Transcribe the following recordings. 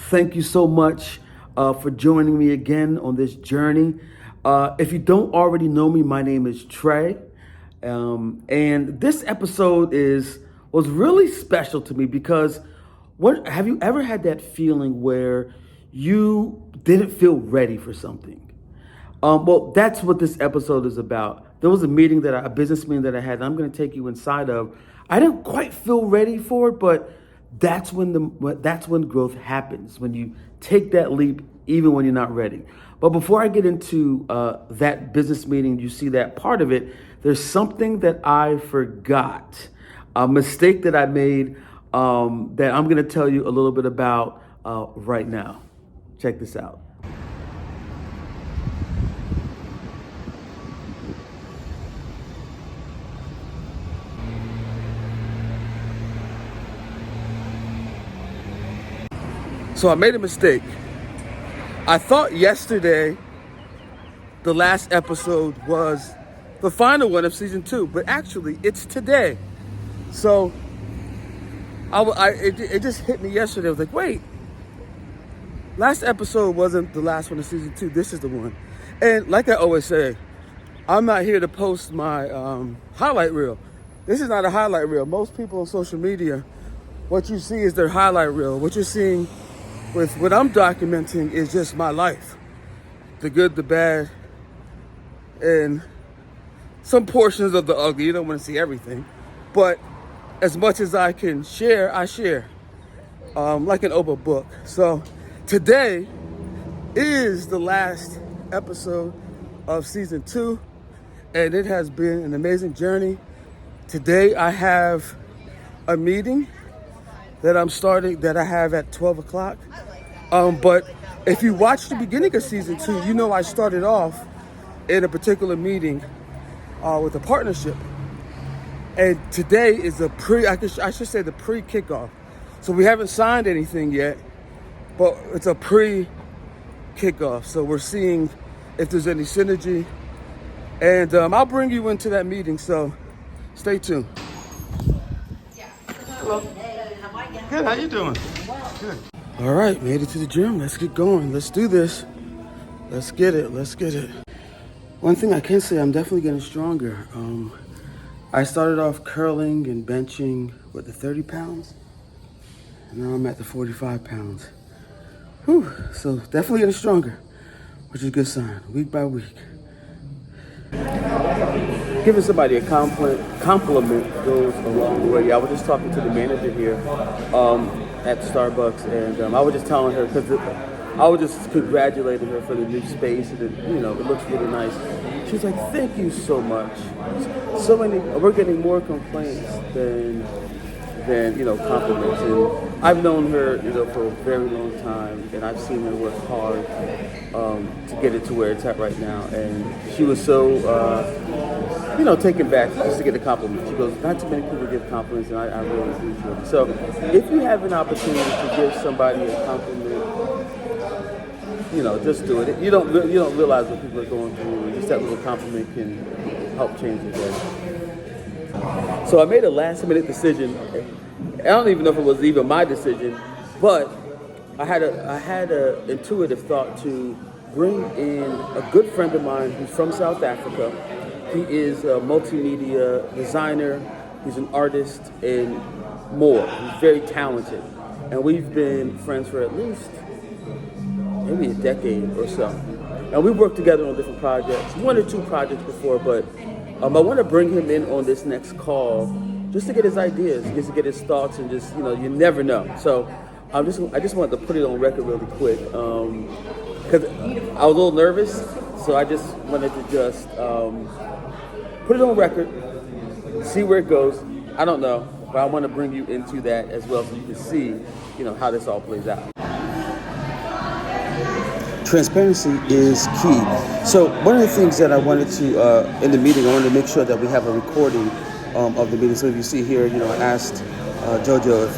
Thank you so much for joining me again on this journey. If you don't already know me, my name is Trey. And this episode was really special to me because have you ever had that feeling where you didn't feel ready for something? Well, that's what this episode is about. There was a business meeting that I had, and I'm going to take you inside of. I didn't quite feel ready for it, but that's when growth happens, when you take that leap, even when you're not ready. But before I get into that business meeting, you see that part of it. There's something that I forgot, a mistake that I made that I'm going to tell you a little bit about right now. Check this out. So I made a mistake. I thought yesterday the last episode was the final one of season 2, but actually it's today. So it just hit me yesterday. I was like, wait, last episode wasn't the last one of season 2. This is the one. And like I always say, I'm not here to post my highlight reel. This is not a highlight reel. Most people on social media, what you see is their highlight reel. What you're seeing with what I'm documenting is just my life. The good, the bad, and some portions of the ugly. You don't want to see everything. But as much as I can share, I share. Like an open book. So today is the last episode of season 2. And it has been an amazing journey. Today I have a meeting that I have at 12 o'clock. But if you watch the beginning of season 2, you know I started off in a particular meeting with a partnership. And today is I should say the pre-kickoff. So we haven't signed anything yet, but it's a pre-kickoff. So we're seeing if there's any synergy. And I'll bring you into that meeting, so stay tuned. Hello. Good, how you doing? Good. All right, made it to the gym. Let's get going. Let's do this. Let's get it. One thing I can say, I'm definitely getting stronger. I started off curling and benching with the 30 pounds. And now I'm at the 45 pounds. Whew, so definitely getting stronger, which is a good sign, week by week. Giving somebody a compliment goes a long way. I was just talking to the manager here at Starbucks, and I was just telling her, because I was just congratulating her for the new space, and it looks really nice. She's like, thank you so much. We're getting more complaints than compliments. And I've known her, for a very long time, and I've seen her work hard to get it to where it's at right now. And she was so, taken back just to get a compliment. She goes, not too many people give compliments, and I really appreciate it. So if you have an opportunity to give somebody a compliment, just do it. You don't realize what people are going through. Just that little compliment can help change your day. So I made a last-minute decision. I don't even know if it was even my decision, but I had a intuitive thought to bring in a good friend of mine who's from South Africa. He is a multimedia designer. He's an artist and more. He's very talented, and we've been friends for at least maybe a decade or so. And we worked together on different projects, 1 or 2 projects before, but I want to bring him in on this next call just to get his ideas, just to get his thoughts, and just, you never know. So I just wanted to put it on record really quick because I was a little nervous, so I just wanted to put it on record, see where it goes. I don't know, but I want to bring you into that as well so you can see, how this all plays out. Transparency is key. So one of the things that I wanted to, in the meeting, I wanted to make sure that we have a recording of the meeting. So if you see here, I asked Jojo if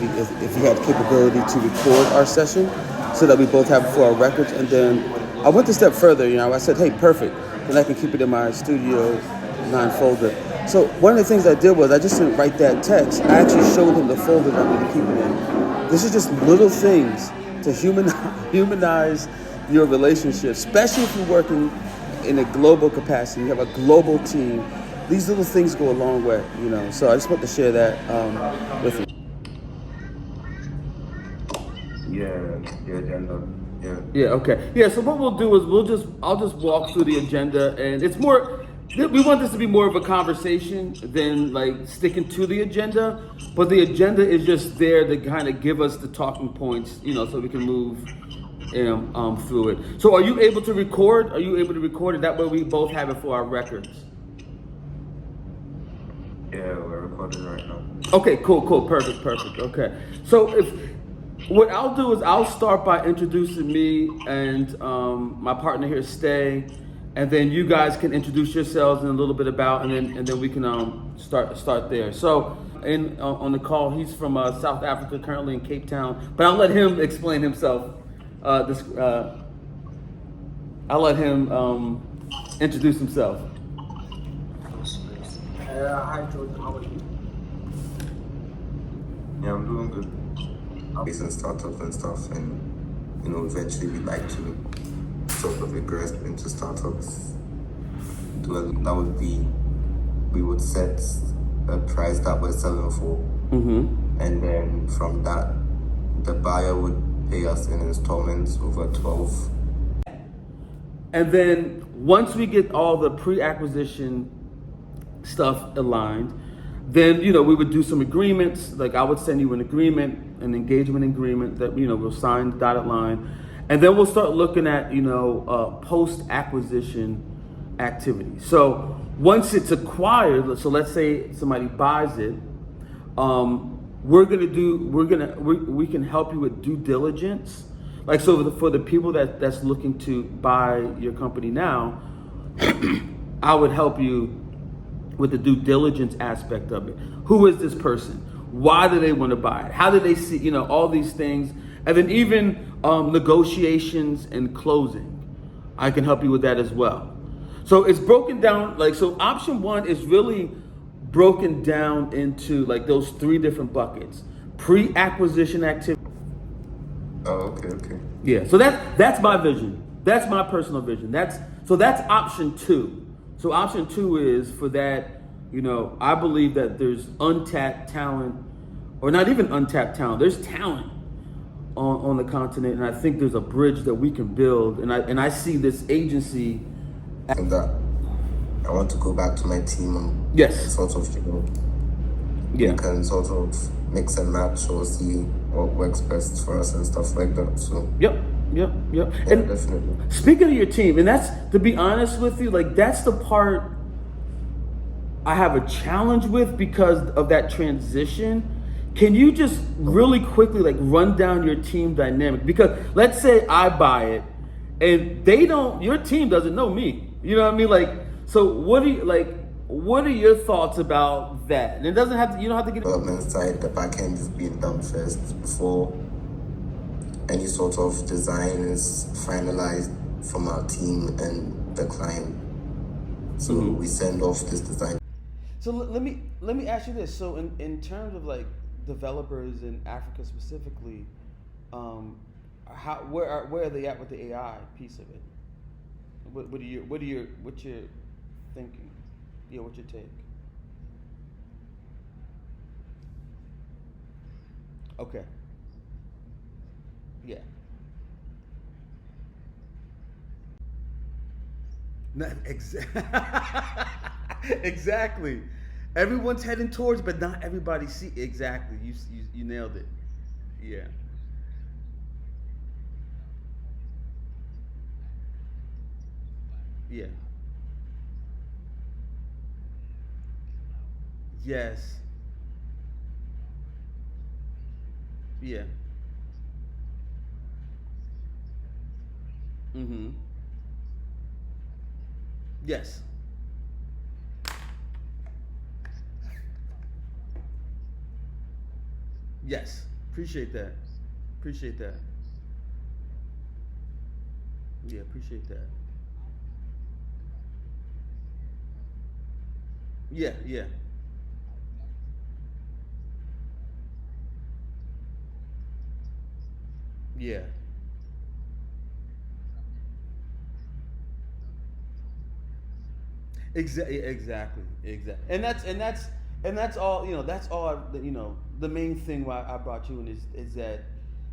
he had the capability to record our session so that we both have it for our records. And then I went a step further, I said, hey, perfect. Then I can keep it in my Studio 9 folder. So one of the things I did was I just didn't write that text. I actually showed him the folder that I'm going to keep it in. This is just little things to humanize your relationship, especially if you're working in a global capacity. You have a global team. These little things go a long way, you know. So I just want to share that with you. Yeah, the agenda. Yeah. Yeah. Okay. Yeah. So what we'll do is I'll just walk through the agenda, and it's more. We want this to be more of a conversation than like sticking to the agenda. But the agenda is just there to kind of give us the talking points, you know, so we can move through it. So are you able to record? Are you able to record it? That way we both have it for our records. Yeah, we're recording right now. Okay, cool, perfect. Okay, so if what I'll do is I'll start by introducing me and my partner here, Stay, and then you guys can introduce yourselves and a little bit about, and then we can start there. So, on the call, he's from South Africa, currently in Cape Town, but I'll let him explain himself. I'll let him introduce himself. Hi, Jordan. How are you? Yeah, I'm doing good. Based on startups and stuff, and eventually we'd like to sort of regress into startups. That would be, we would set a price that we're selling for, and then from that, the buyer would pay us in installments over 12. And then once we get all the pre-acquisition stuff aligned, then we would do some agreements. Like I would send you an agreement, an engagement agreement that we'll sign dotted line, and then we'll start looking at post-acquisition activity. So once it's acquired, so let's say somebody buys it, we can help you with due diligence. Like so for the people that's looking to buy your company now, I would help you with the due diligence aspect of it. Who is this person? Why do they want to buy it? How do they see, all these things? And then even negotiations and closing. I can help you with that as well. So it's broken down, so option one is really broken down into like those three different buckets. Pre-acquisition activity. Oh, okay. Yeah, so that's my vision. That's my personal vision. That's option two. So option two is for that, I believe that there's untapped talent, or not even untapped talent. There's talent on the continent, and I think there's a bridge that we can build. And I see this agency. And that I want to go back to my team and Yes. sort of, we can sort of mix and match or see what works best for us and stuff like that. So Yep. Yeah, And definitely. speaking of your team, and that's, to be honest with you, like that's the part I have a challenge with because of that transition. Can you just really quickly like run down your team dynamic? Because let's say I buy it and your team doesn't know me. You know what I mean? Like, so what are your thoughts about that? And it doesn't have to, you don't have to get Development side, the back end is being done first before any sort of design is finalized from our team and the client. So we send off this design. So let me ask you this. So in terms of like developers in Africa specifically, where are they at with the AI piece of it? What's your thinking? Yeah, what's your take? Okay. Yeah. Not exactly. Everyone's heading towards, but not everybody see exactly. You nailed it. Yeah. Yeah. Yes. Yeah. Mm-hmm. Yes. Yes. Appreciate that. Appreciate that. Yeah, appreciate that. Yeah. Yeah. Exactly. And that's all. That's all. The main thing why I brought you in is that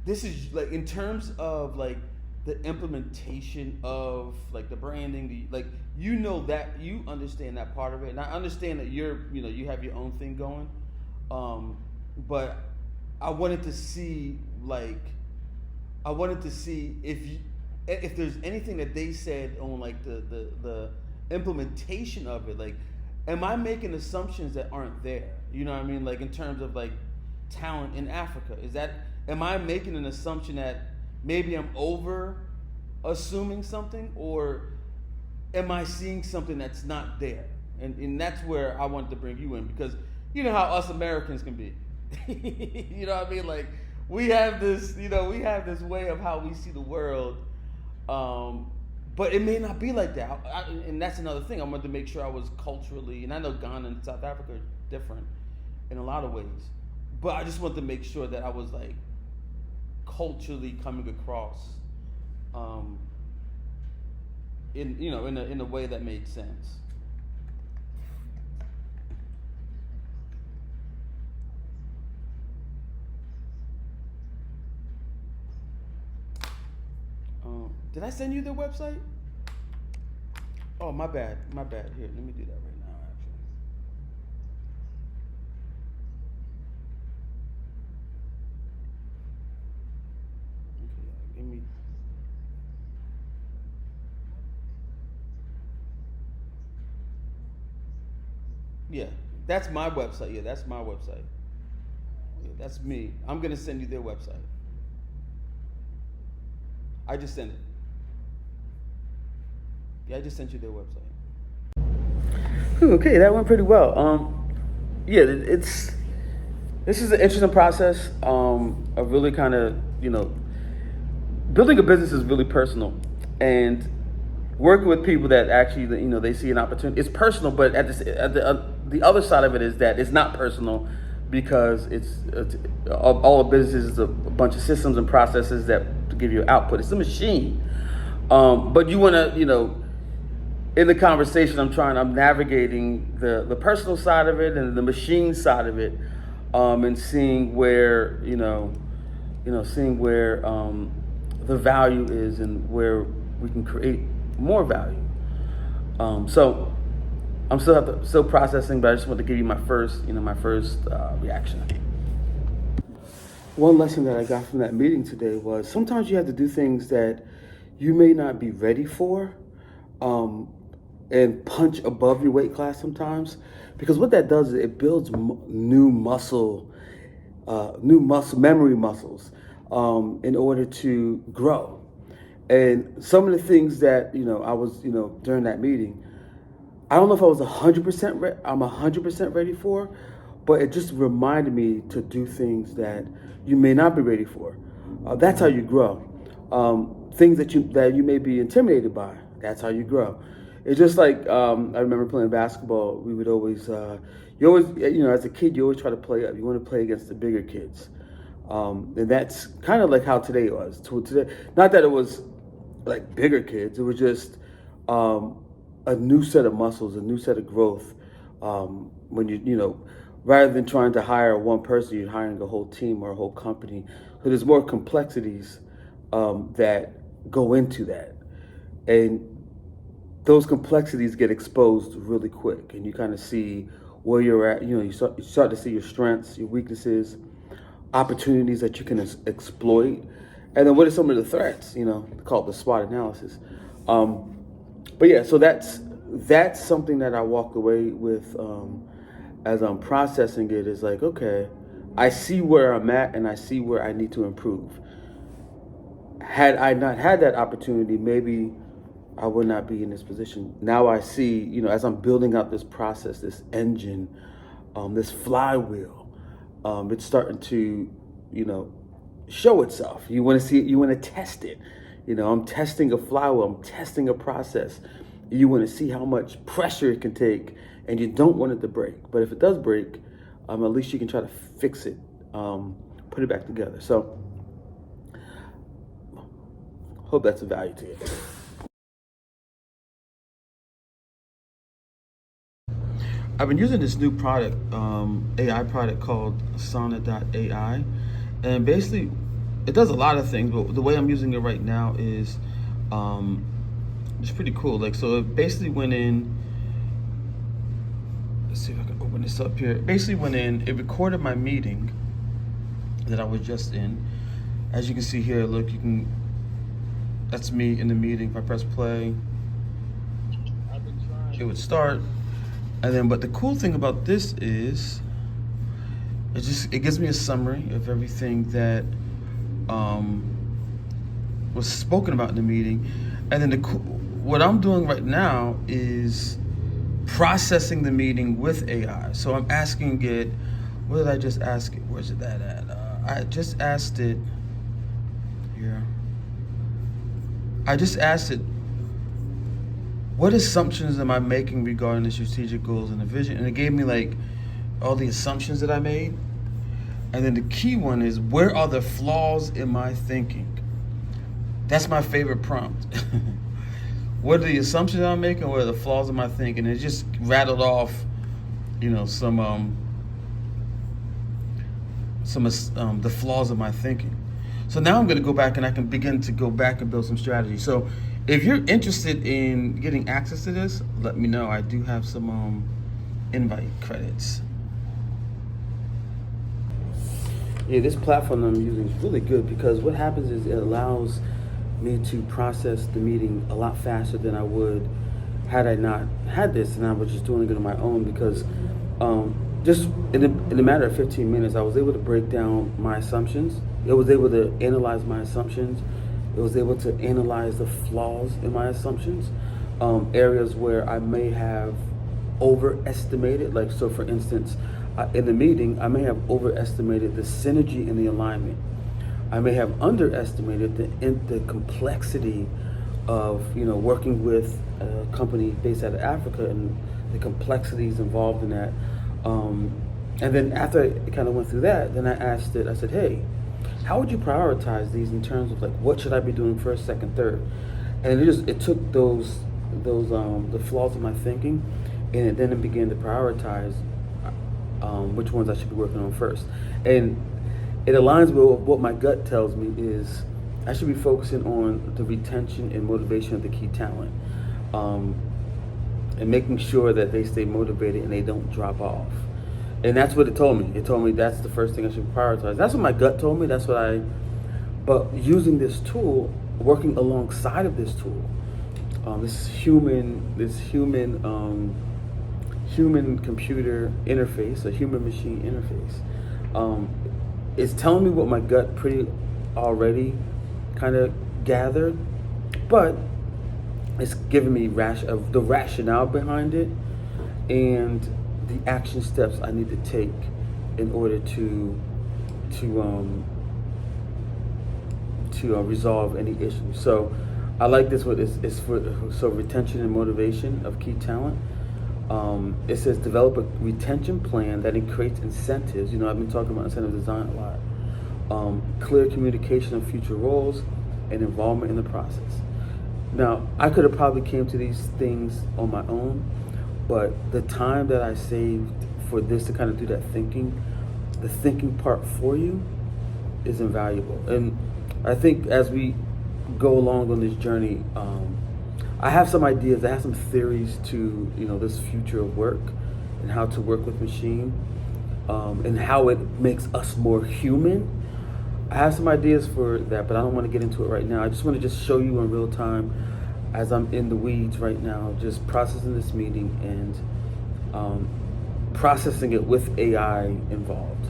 this is like in terms of like the implementation of like the branding, like that you understand that part of it, and I understand that you have your own thing going, but I wanted to see like I wanted to see if there's anything that they said on like the implementation of it. Like, am I making assumptions that aren't there? You know what I mean? Like in terms of like talent in Africa, am I making an assumption that maybe I'm over assuming something, or am I seeing something that's not there? And that's where I wanted to bring you in, because you know how us Americans can be. You know what I mean? Like we have this way of how we see the world, but it may not be like that. And that's another thing. I wanted to make sure I was culturally, and I know Ghana and South Africa are different in a lot of ways, but I just wanted to make sure that I was like culturally coming across, in a way that made sense. Did I send you their website? Oh, my bad. Here, let me do that right now, actually. Okay, give me. Yeah, that's my website. Yeah, that's my website. Yeah, that's me. I'm gonna send you their website. I just sent it. Yeah, I just sent you their website. Okay, that went pretty well. Yeah, this is an interesting process. Of really kind of building a business is really personal, and working with people that actually they see an opportunity. It's personal, but the other side of it is that it's not personal, because it's all a business is a bunch of systems and processes that to give you output. It's a machine, but you want to in the conversation, I'm navigating the personal side of it and the machine side of it, and seeing where the value is and where we can create more value. So I'm still processing, but I just want to give you my first reaction. One lesson that I got from that meeting today was sometimes you have to do things that you may not be ready for, and punch above your weight class sometimes, because what that does is it builds new memory muscles, in order to grow. And some of the things that I was during that meeting, I don't know if I was 100%. I'm 100% ready for, but it just reminded me to do things that you may not be ready for. That's how you grow. Things that you may be intimidated by. That's how you grow. It's just like I remember playing basketball. We would always, as a kid, you always try to play up. You want to play against the bigger kids, and that's kind of like how today was. Today, not that it was like bigger kids. It was just a new set of muscles, a new set of growth. When rather than trying to hire one person, you're hiring a whole team or a whole company. So there's more complexities that go into that, and those complexities get exposed really quick, and you kind of see where you're at. You start to see your strengths, your weaknesses, opportunities that you can exploit, and then what are some of the threats? Called the SWOT analysis. But yeah, so that's something that I walked away with as I'm processing it. Is like, okay, I see where I'm at, and I see where I need to improve. Had I not had that opportunity, maybe I would not be in this position. Now I see, as I'm building out this process, this engine, this flywheel, it's starting to, show itself. You want to see it, you want to test it. I'm testing a flywheel, I'm testing a process. You want to see how much pressure it can take, and you don't want it to break. But if it does break, at least you can try to fix it, put it back together. So Hope that's of value to you. I've been using this new product, AI product called Sonnet.ai, and basically it does a lot of things, but the way I'm using it right now is it's pretty cool. Like, so it basically went in, let's see if I can open this up here. It basically went in, it recorded my meeting that I was just in. As you can see here, look, that's me in the meeting. If I press play, it would start. And then, but the cool thing about this is, it gives me a summary of everything that was spoken about in the meeting. And then what I'm doing right now is processing the meeting with AI. So I'm asking it, what did I just ask it? Where's it at? I just asked it here. I just asked it, what assumptions am I making regarding the strategic goals and the vision? And it gave me like all the assumptions that I made. And then the key one is, where are the flaws in my thinking? That's my favorite prompt. What are the assumptions I'm making? What are the flaws in my thinking? And it just rattled off, some the flaws of my thinking. So now I'm going to go back and I can begin to go back and build some strategy. So if you're interested in getting access to this, let me know. I do have some invite credits. Yeah, this platform I'm using is really good because what happens is it allows me to process the meeting a lot faster than I would had I not had this and I was just doing it on my own, because just in a matter of 15 minutes, I was able to break down my assumptions. It was able to analyze my assumptions. It was able to analyze the flaws in my assumptions, areas where I may have overestimated. Like, so for instance, in the meeting, I may have overestimated the synergy and the alignment. I may have underestimated the complexity of working with a company based out of Africa and the complexities involved in that. And then after I kind of went through that, then I asked it, I said, hey, how would you prioritize these in terms of like, what should I be doing first, second, third? And it took those the flaws of my thinking, and then it began to prioritize which ones I should be working on first. And it aligns with what my gut tells me is I should be focusing on the retention and motivation of the key talent, and making sure that they stay motivated and they don't drop off. And that's what it told me. It told me that's the first thing I should prioritize. That's what my gut told me. But using this tool, working alongside of this tool, this human computer interface, a human machine interface, is telling me what my gut pretty already kind of gathered, but it's giving me the rationale behind it and the action steps I need to take in order to resolve any issues. So I like this one. It's for retention and motivation of key talent. It says develop a retention plan that creates incentives. I've been talking about incentive design a lot. Clear communication of future roles and involvement in the process. Now, I could have probably came to these things on my own, but the time that I saved for this to kind of do that thinking, the thinking part for you, is invaluable. And I think as we go along on this journey, I have some ideas, I have some theories to this future of work and how to work with machine, and how it makes us more human. I have some ideas for that, but I don't want to get into it right now. I just want to show you in real time as I'm in the weeds right now, just processing this meeting and processing it with AI involved.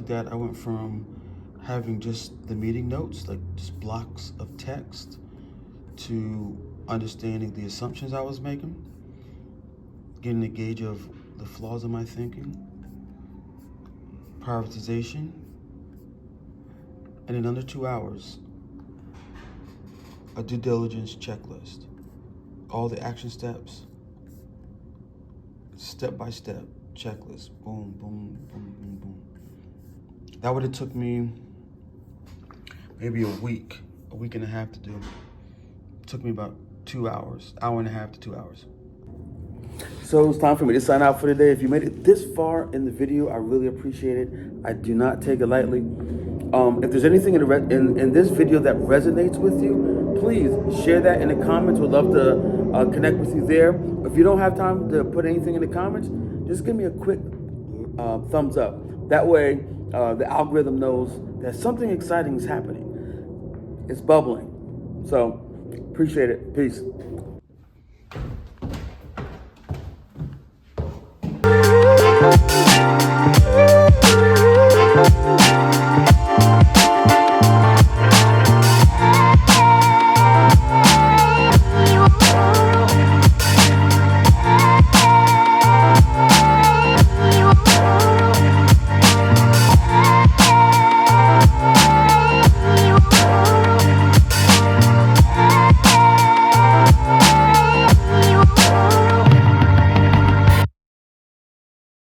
like that, I went from having just the meeting notes, like just blocks of text, to understanding the assumptions I was making, getting a gauge of the flaws in my thinking, prioritization, and in under 2 hours, a due diligence checklist. All the action steps, step-by-step checklist. Boom, boom, boom, boom, boom. That would have took me maybe a week and a half to do. It took me about 2 hours, hour and a half to 2 hours. So it's time for me to sign out for today. If you made it this far in the video, I really appreciate it. I do not take it lightly. If there's anything in this video that resonates with you, please share that in the comments. We'd love to connect with you there. If you don't have time to put anything in the comments, just give me a quick thumbs up. That way, the algorithm knows that something exciting is happening. It's bubbling. So, appreciate it. Peace.